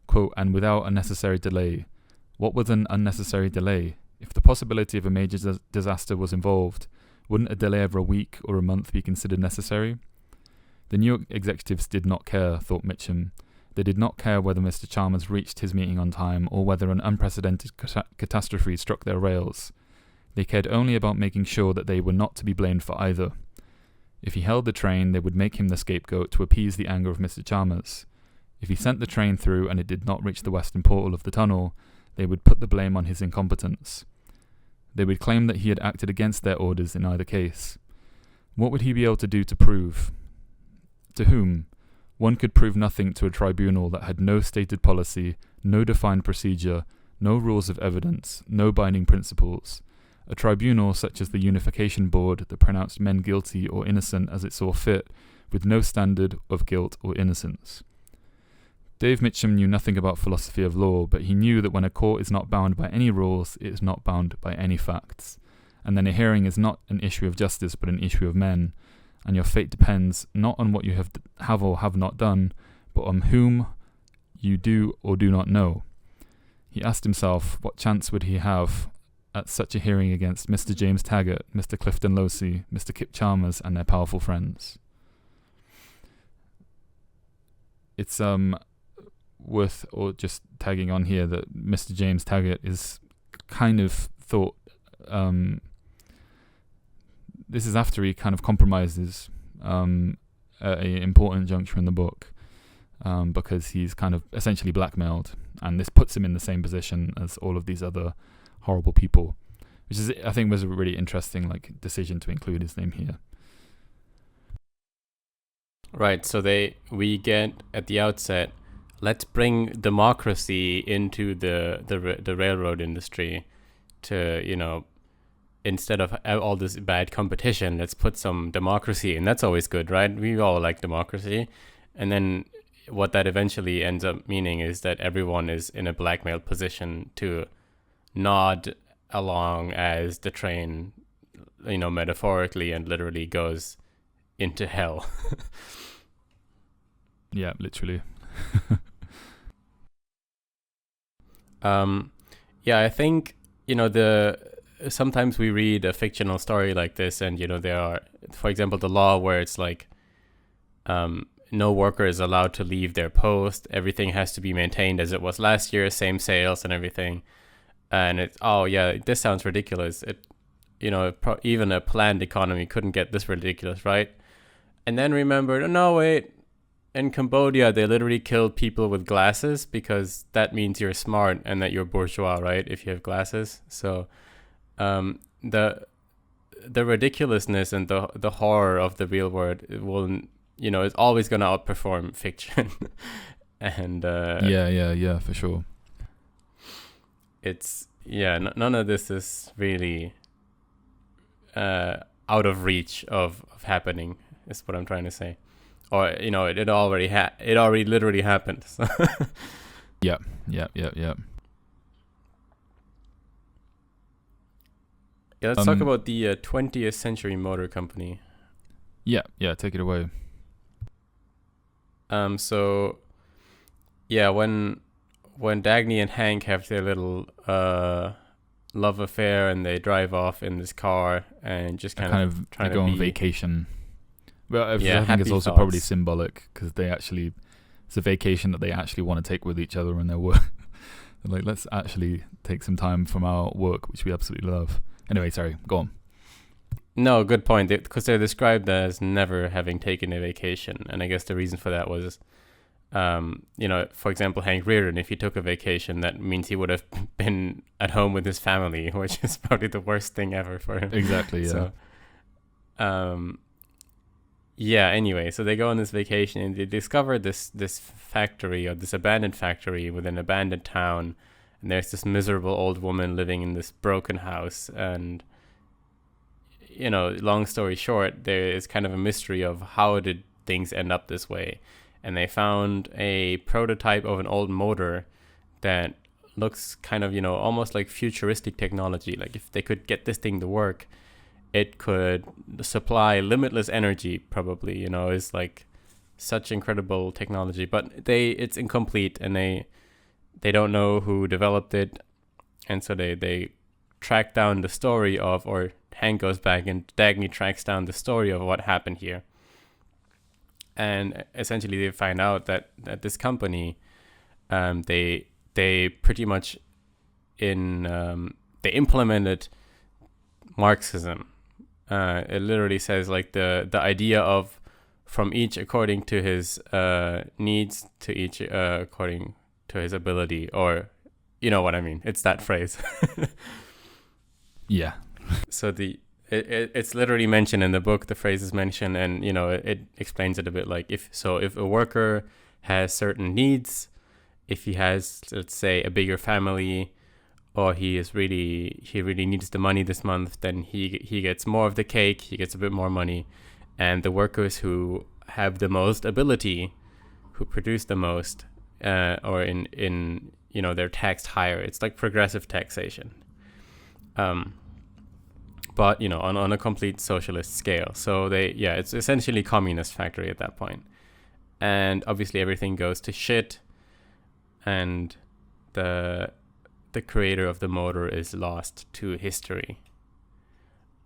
Quote, and without unnecessary delay. What was an unnecessary delay? If the possibility of a major disaster was involved, wouldn't a delay of a week or a month be considered necessary? The New York executives did not care, thought Mitchum. They did not care whether Mr. Chalmers reached his meeting on time or whether an unprecedented catastrophe struck their rails. They cared only about making sure that they were not to be blamed for either. If he held the train, they would make him the scapegoat to appease the anger of Mr. Chalmers. If he sent the train through and it did not reach the western portal of the tunnel, they would put the blame on his incompetence. They would claim that he had acted against their orders in either case. What would he be able to do to prove? To whom? One could prove nothing to a tribunal that had no stated policy, no defined procedure, no rules of evidence, no binding principles. A tribunal such as the Unification Board that pronounced men guilty or innocent as it saw fit, with no standard of guilt or innocence. Dave Mitchum knew nothing about philosophy of law, but he knew that when a court is not bound by any rules, it is not bound by any facts. And then a hearing is not an issue of justice, but an issue of men. And your fate depends not on what you have or have not done, but on whom you do or do not know. He asked himself, what chance would he have at such a hearing against Mr. James Taggart, Mr. Clifton Losey, Mr. Kip Chalmers, and their powerful friends? It's worth or just tagging on here that Mr. James Taggart is kind of thought this is after he kind of compromises at an important juncture in the book, because he's kind of essentially blackmailed, and this puts him in the same position as all of these other horrible people, which is, I think, was a really interesting decision to include his name here. Right, so we get at the outset, let's bring democracy into the railroad industry to instead of all this bad competition, let's put some democracy, and that's always good, right? We all like democracy. And then what that eventually ends up meaning is that everyone is in a blackmail position to nod along as the train, metaphorically and literally goes into hell. Yeah, literally. Yeah, I think, sometimes we read a fictional story like this, and, there are, for example, the law where it's like, no worker is allowed to leave their post. Everything has to be maintained as it was last year, same sales and everything. And it's, oh yeah, this sounds ridiculous. Even a planned economy couldn't get this ridiculous, right? And then remembered, oh, no, wait, in Cambodia, they literally killed people with glasses because that means you're smart and that you're bourgeois, right? If you have glasses. So the ridiculousness and the horror of the real world will, is always going to outperform fiction. And yeah, for sure. It's, none of this is really out of reach of happening, is what I'm trying to say. Or, it already literally happened. So. Yeah. Let's talk about the 20th Century Motor Company. Yeah, take it away. So, yeah, when Dagny and Hank have their little love affair and they drive off in this car and just kind of trying to go on be vacation. Well, I think it's also thoughts. probably symbolic because it's a vacation that they actually want to take with each other and their work. Like, let's actually take some time from our work, which we absolutely love. Anyway, sorry, go on. No, good point. Because they're described as never having taken a vacation, and I guess the reason for that was, for example, Hank Reardon. If he took a vacation, that means he would have been at home with his family, which is probably the worst thing ever for him. Exactly. Yeah. So, yeah. Anyway, so they go on this vacation and they discover this factory, or this abandoned factory within an abandoned town, and there's this miserable old woman living in this broken house. And long story short, there is kind of a mystery of how did things end up this way. And they found a prototype of an old motor that looks kind of, almost like futuristic technology. Like if they could get this thing to work, it could supply limitless energy, probably, is like such incredible technology. But it's incomplete, and they don't know who developed it. And so they track down the story of, or Hank goes back and Dagny tracks down the story of what happened here. And essentially they find out that this company, they pretty much they implemented Marxism. It literally says like the idea of from each according to his needs, to each according to his ability, or you know what I mean. It's that phrase. Yeah. So it's literally mentioned in the book. The phrase is mentioned, and it explains it a bit. Like if a worker has certain needs, if he has, let's say, a bigger family, or he really needs the money this month, then he gets more of the cake. He gets a bit more money, and the workers who have the most ability, who produce the most, or in they're taxed higher. It's like progressive taxation. But on a complete socialist scale. So it's essentially communist factory at that point. And obviously everything goes to shit, and the creator of the motor is lost to history.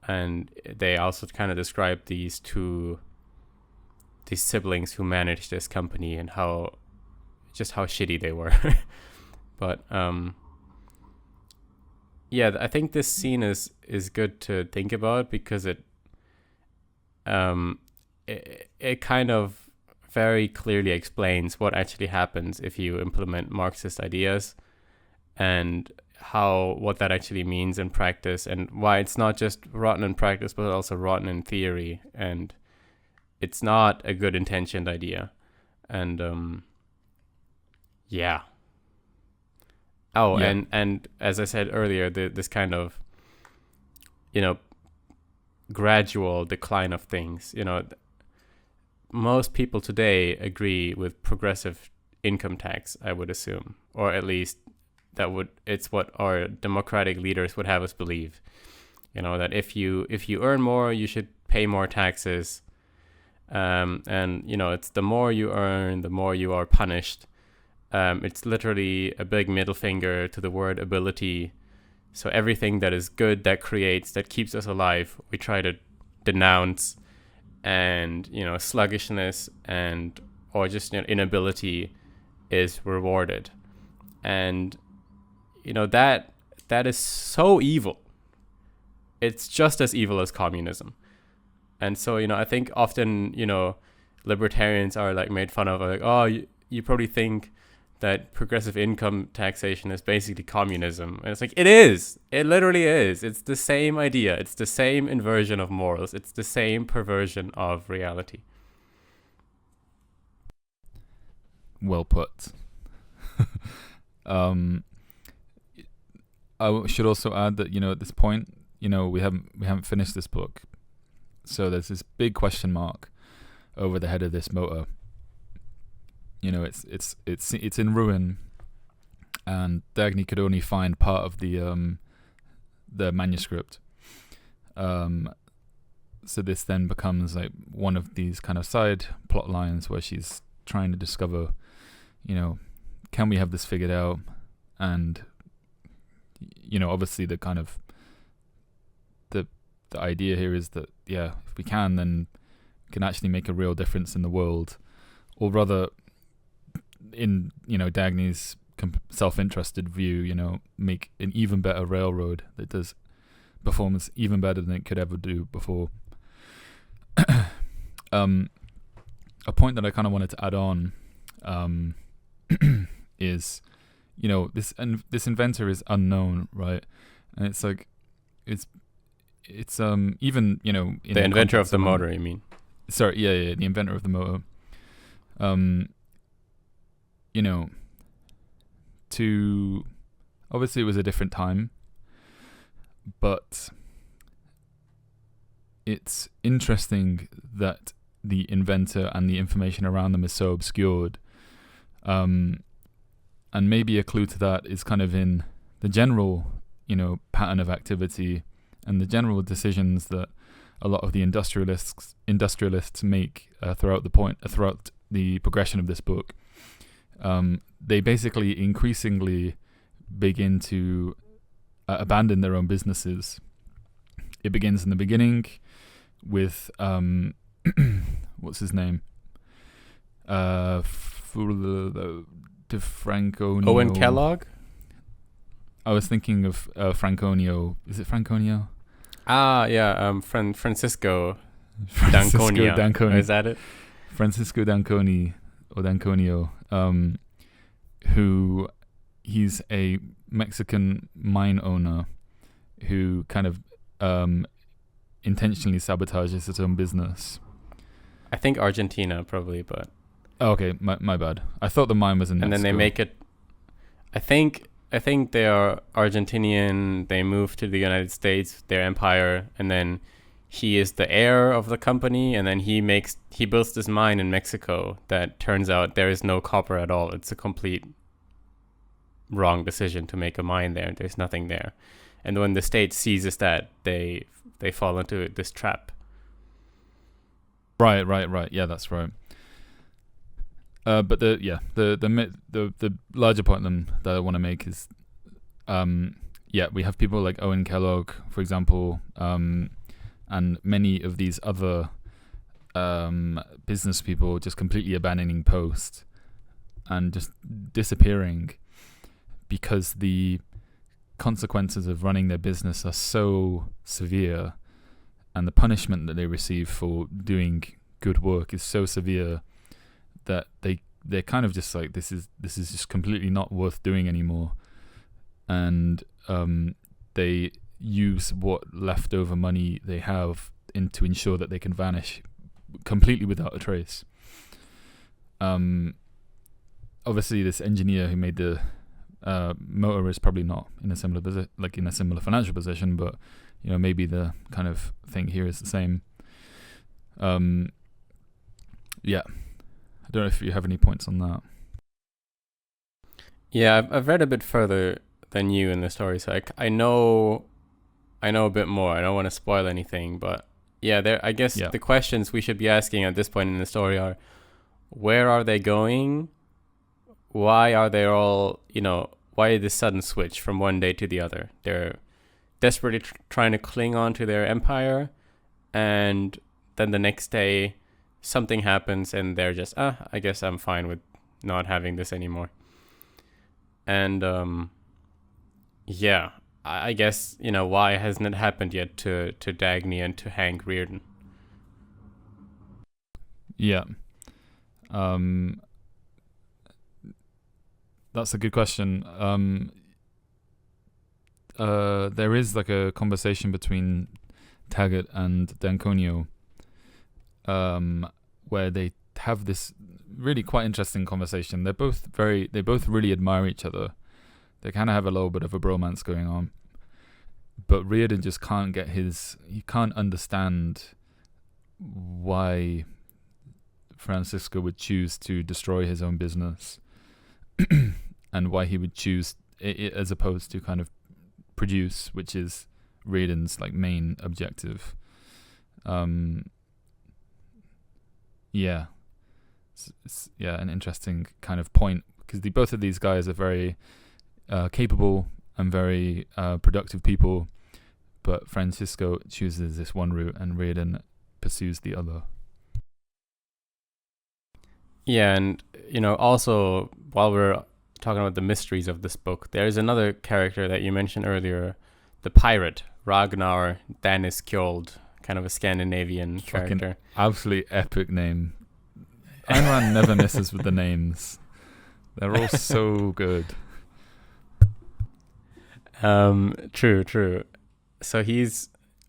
And they also kind of describe these siblings who managed this company and how shitty they were. But yeah, I think this scene is good to think about because it kind of very clearly explains what actually happens if you implement Marxist ideas, and what that actually means in practice, and why it's not just rotten in practice but also rotten in theory, and it's not a good intentioned idea. And yeah. Oh, yeah. And as I said earlier, this kind of gradual decline of things. Most people today agree with progressive income tax, I would assume, or at least it's what our democratic leaders would have us believe. That if you earn more, you should pay more taxes. And it's the more you earn, the more you are punished. It's literally a big middle finger to the word ability. So everything that is good, that keeps us alive, we try to denounce. And sluggishness or just inability is rewarded. And that is so evil. It's just as evil as communism. And so I think often libertarians are like made fun of, like, oh, you probably think that progressive income taxation is basically communism. And it's like, it is. It literally is. It's the same idea. It's the same inversion of morals. It's the same perversion of reality. Well put. I should also add that at this point, we haven't finished this book, so there's this big question mark over the head of this motor. It's in ruin, and Dagny could only find part of the manuscript. So this then becomes like one of these kind of side plot lines where she's trying to discover, can we have this figured out? And obviously the kind of the idea here is that if we can, then we can actually make a real difference in the world, or rather, in Dagny's self-interested view, make an even better railroad that performs even better than it could ever do before. A point that I kind of wanted to add on is this inventor is unknown, right? And it's like it's even in the inventor of the motor, you mean? Sorry, yeah, the inventor of the motor. To obviously it was a different time, but it's interesting that the inventor and the information around them is so obscured. And maybe a clue to that is kind of in the general, pattern of activity and the general decisions that a lot of the industrialists make throughout the progression of this book. They basically increasingly begin to abandon their own businesses. It begins in the beginning with what's his name? DeFranco. Owen Kellogg? I was thinking of Franconio. Is it Franconio? Ah, yeah. Francisco D'Anconia. Is that it? Francisco D'Anconi or D'Anconio, who he's a Mexican mine owner who kind of intentionally sabotages his own business. I think Argentina probably, but okay, my bad. I thought the mine was in Mexico. And then they make it. I think they are Argentinian. They move to the United States, their empire, and then he is the heir of the company. And then he builds this mine in Mexico that turns out there is no copper at all. It's a complete wrong decision to make a mine there. There's nothing there. And when the state seizes that, they fall into this trap. Right. Yeah, that's right. But the larger point that I want to make is, we have people like Owen Kellogg, for example, and many of these other business people just completely abandoning post and just disappearing because the consequences of running their business are so severe, and the punishment that they receive for doing good work is so severe that they're kind of just like, this is just completely not worth doing anymore, and they use what leftover money they have to ensure that they can vanish completely without a trace. Obviously, this engineer who made the motor is probably not in a similar financial position, but maybe the kind of thing here is the same. Yeah, I don't know if you have any points on that. Yeah, I've read a bit further than you in the story, so I know a bit more. I don't want to spoil anything, but yeah, I guess the questions we should be asking at this point in the story are, where are they going? Why are they all, why this sudden switch from one day to the other? They're desperately trying to cling on to their empire, and then the next day something happens and they're just, I guess I'm fine with not having this anymore. And I guess, why hasn't it happened yet to Dagny and to Hank Reardon? Yeah. That's a good question. There is like a conversation between Taggart and D'Anconio, where they have this really quite interesting conversation. They both really admire each other. They kind of have a little bit of a bromance going on, but Reardon just he can't understand why Francisco would choose to destroy his own business and why he would choose it as opposed to kind of produce, which is Reardon's like main objective. It's an interesting kind of point, because both of these guys are very capable and very productive people, but Francisco chooses this one route and Reardon pursues the other. Yeah, and also while we're talking about the mysteries of this book, there's another character that you mentioned earlier, the pirate Ragnar Daniskjold, kind of a Scandinavian character. Absolutely epic name. Ayn Rand never misses with the names. They're all so good. True. So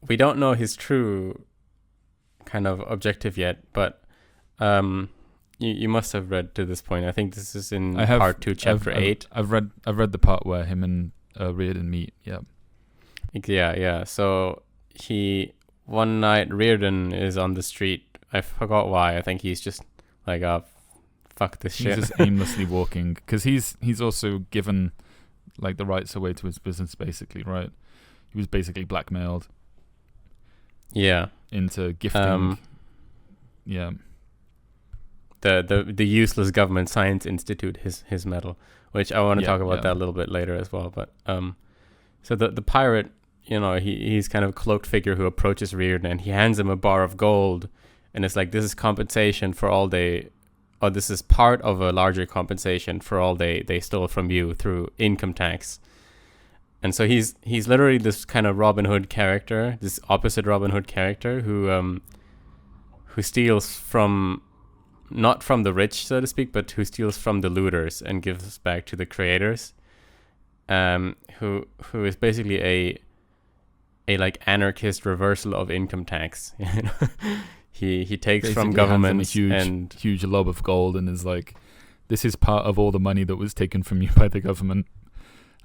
we don't know his true kind of objective yet, but you must have read to this point. I think this is in part 2, chapter 8. I've read the part where him and Reardon meet. Yeah. Yeah. So one night Reardon is on the street. I forgot why. I think he's just like, fuck this shit. He's just aimlessly walking, because he's also given like the rights away to his business, basically, right? He was basically blackmailed. Yeah. Into gifting. The useless government science institute his medal, which I want to talk about that a little bit later as well. But so the pirate, he's kind of a cloaked figure who approaches Reardon, and he hands him a bar of gold, and it's like, this is compensation for all this is part of a larger compensation for all they stole from you through income tax. And so he's literally this kind of Robin Hood character, this opposite Robin Hood character who steals from, not from the rich, so to speak, but who steals from the looters and gives back to the creators. Who is basically a like anarchist reversal of income tax. He takes basically from governments and huge lob of gold and is like, this is part of all the money that was taken from you by the government.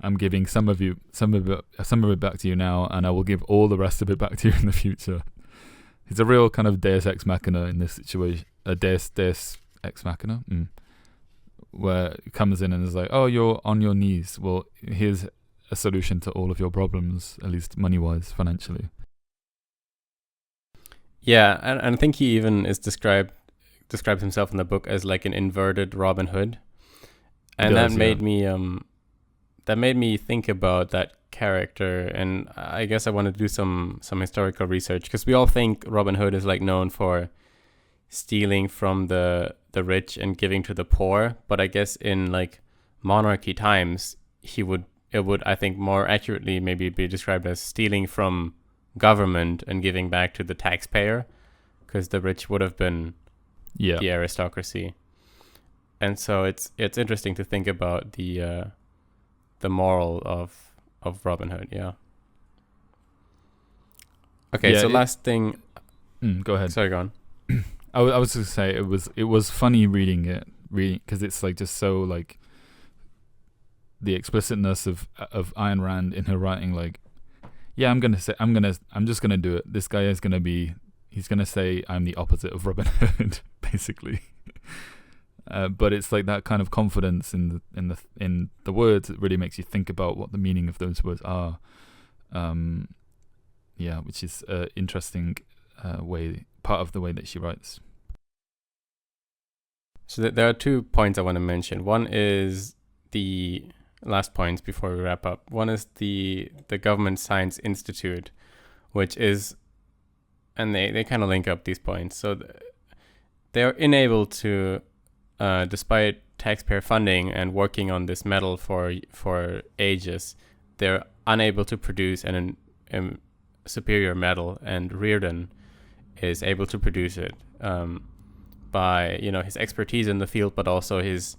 I'm giving some of it back to you now, and I will give all the rest of it back to you in the future. He's a real kind of Deus Ex Machina in this situation. A Deus Ex Machina, where it comes in and is like, oh, you're on your knees. Well, here's a solution to all of your problems, at least money-wise, financially. Yeah, and I think he even is describes himself in the book as like an inverted Robin Hood, and that made me think about that character. And I guess I want to do some historical research, because we all think Robin Hood is like known for stealing from the rich and giving to the poor, but I guess in like monarchy times it would I think more accurately maybe be described as stealing from government and giving back to the taxpayer, because the rich would have been the aristocracy. And so it's interesting to think about the moral of Robin Hood. Last thing. Go ahead. Sorry, go on. I was going to say it was funny reading because it's like just so like the explicitness of Ayn Rand in her writing, like, yeah, I'm just gonna do it. This guy is gonna be, he's gonna say I'm the opposite of Robin Hood, basically. But it's like that kind of confidence in the words that really makes you think about what the meaning of those words are. Yeah, which is interesting part of the way that she writes. So there are 2 points I want to mention. One is the last points before we wrap up. One is the Government Science Institute, which is, and they kind of link up these points. So they're unable to, despite taxpayer funding and working on this metal for ages, they're unable to produce an superior metal, and Reardon is able to produce it by his expertise in the field, but also his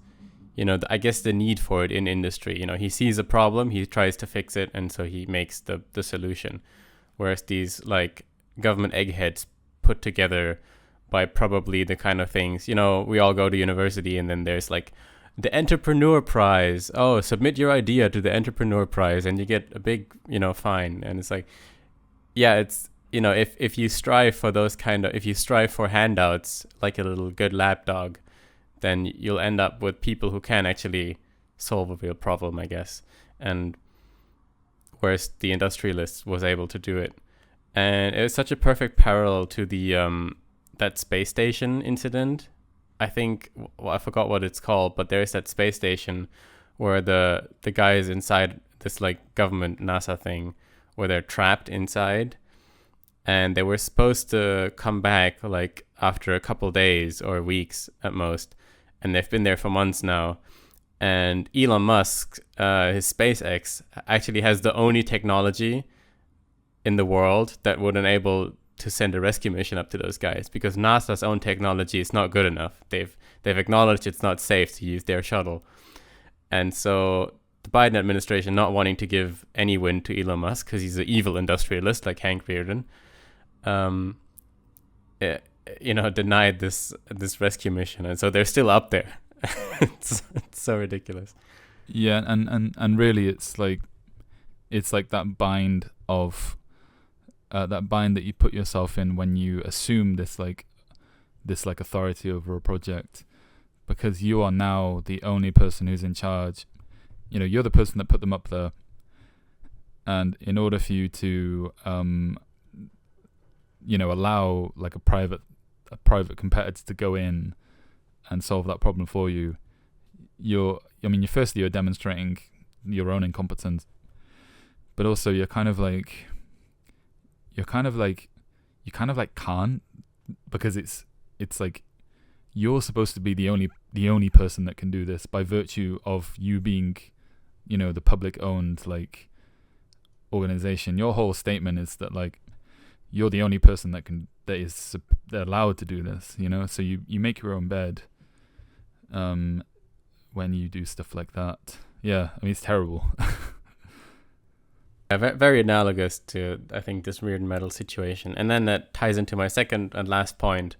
I guess the need for it in industry. He sees a problem, he tries to fix it, and so he makes the solution. Whereas these like government eggheads put together by probably the kind of things, we all go to university and then there's like the Entrepreneur Prize. Oh, submit your idea to the Entrepreneur Prize and you get a big, fine. And it's like, yeah, it's, if you strive for if you strive for handouts like a little good lapdog, then you'll end up with people who can actually solve a real problem, I guess. And whereas the industrialist was able to do it. And it was such a perfect parallel to the that space station incident. I think, I forgot what it's called, but there's that space station where the guys inside this like government NASA thing, where they're trapped inside, and they were supposed to come back like after a couple days or weeks at most, and they've been there for months now. And Elon Musk, his SpaceX, actually has the only technology in the world that would enable to send a rescue mission up to those guys, because NASA's own technology is not good enough. They've acknowledged it's not safe to use their shuttle. And so the Biden administration, not wanting to give any win to Elon Musk because he's an evil industrialist like Hank Reardon, denied this rescue mission, and so they're still up there. it's so ridiculous. Yeah, and really it's like that bind of that you put yourself in when you assume this authority over a project, because you are now the only person who's in charge. You're the person that put them up there, and in order for you to allow like a private competitor to go in and solve that problem for you, you're demonstrating your own incompetence, but also you kind of like can't, because it's like you're supposed to be the only person that can do this by virtue of you being, the public owned like organization. Your whole statement is that like you're the only person that is allowed to do this, so you make your own bed when you do stuff like that. Yeah, I mean, it's terrible. Very analogous to, I think, this weird metal situation. And then that ties into my second and last point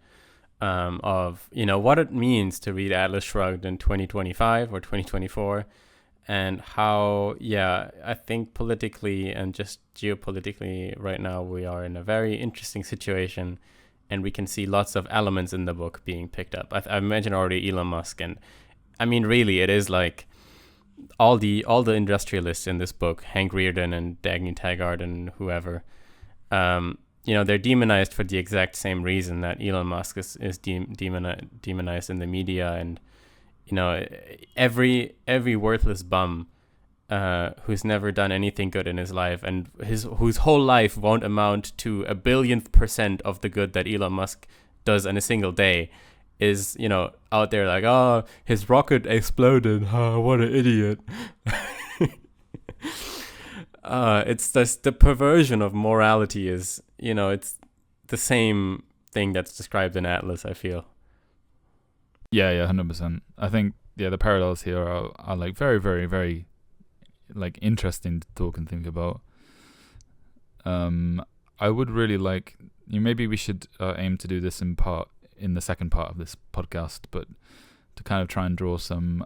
of, what it means to read Atlas Shrugged in 2025 or 2024, and how, I think politically and just geopolitically right now we are in a very interesting situation, and we can see lots of elements in the book being picked up. I mentioned already Elon Musk, and I mean, really, it is like all the industrialists in this book, Hank Reardon and Dagny Taggart and whoever, they're demonized for the exact same reason that Elon Musk is demonized in the media. And every worthless bum who's never done anything good in his life, and whose whole life won't amount to 1,000,000,000% of the good that Elon Musk does in a single day, is out there like, oh, his rocket exploded, what an idiot. It's just the perversion of morality is, it's the same thing that's described in Atlas, I feel. Yeah, 100%. I think the parallels here are like very, very, very like interesting to talk and think about. I would really like, maybe we should aim to do this in the second part of this podcast, but to kind of try and draw some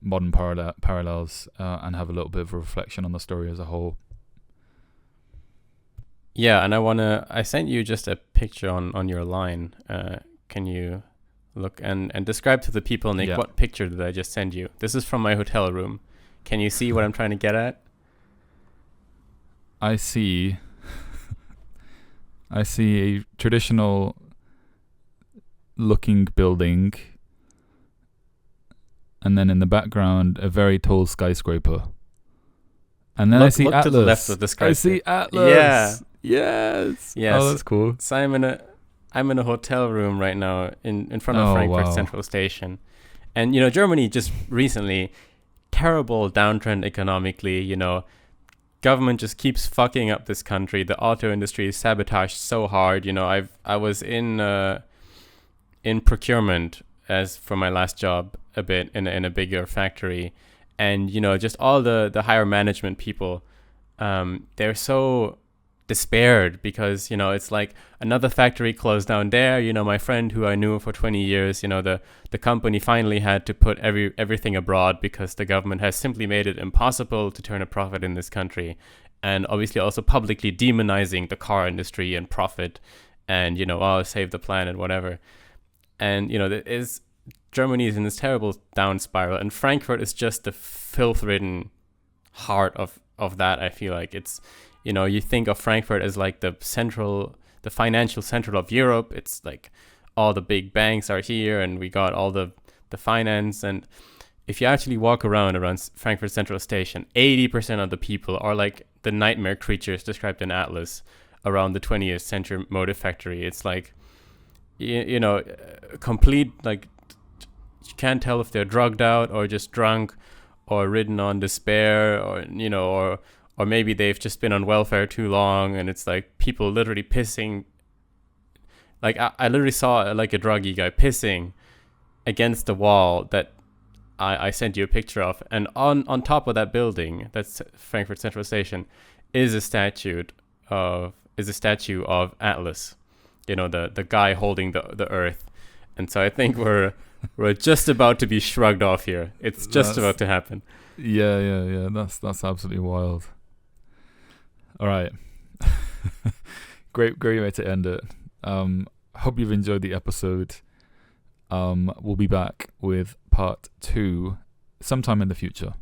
modern parallels and have a little bit of a reflection on the story as a whole. Yeah, and I sent you just a picture on your line. Can you look and describe to the people, Nick, Yeah. what picture did I just send you? This is from my hotel room. Can you see what I'm trying to get at? I see. I see a traditional looking building, and then in the background a very tall skyscraper. And then I see look Atlas. to the left of the skyscraper. I see Atlas. Yeah. Yes. Yes. Oh, that's cool. So I'm in a hotel room right now in front of Oh, Frankfurt wow. Central Station. And Germany just recently, terrible downtrend economically, government just keeps fucking up this country. The auto industry is sabotaged so hard. I was in procurement as for my last job a bit in a bigger factory, and just all the higher management people, they're so despaired because it's like another factory closed down there. My friend who I knew for 20 years, the company finally had to put everything abroad because the government has simply made it impossible to turn a profit in this country, and obviously also publicly demonizing the car industry and profit, and save the planet, whatever. And Germany is in this terrible down spiral, and Frankfurt is just the filth-ridden heart of that. I feel like it's you think of Frankfurt as like the financial central of Europe. It's like all the big banks are here, and we got all the finance. And if you actually walk around Frankfurt Central Station, 80% of the people are like the nightmare creatures described in Atlas around the 20th century motive factory. It's like, complete, like, you can't tell if they're drugged out or just drunk or ridden on despair, or maybe they've just been on welfare too long, and it's like people literally pissing. Like I literally saw like a druggy guy pissing against the wall that I sent you a picture of, and on top of that building, that's Frankfurt Central Station, is a statue of Atlas, the guy holding the earth. And so I think we're just about to be shrugged off here. It's just about to happen. Yeah. That's absolutely wild. All right. Great way to end it. Hope you've enjoyed the episode. We'll be back with part 2 sometime in the future.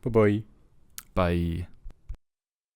Bye-bye. Bye.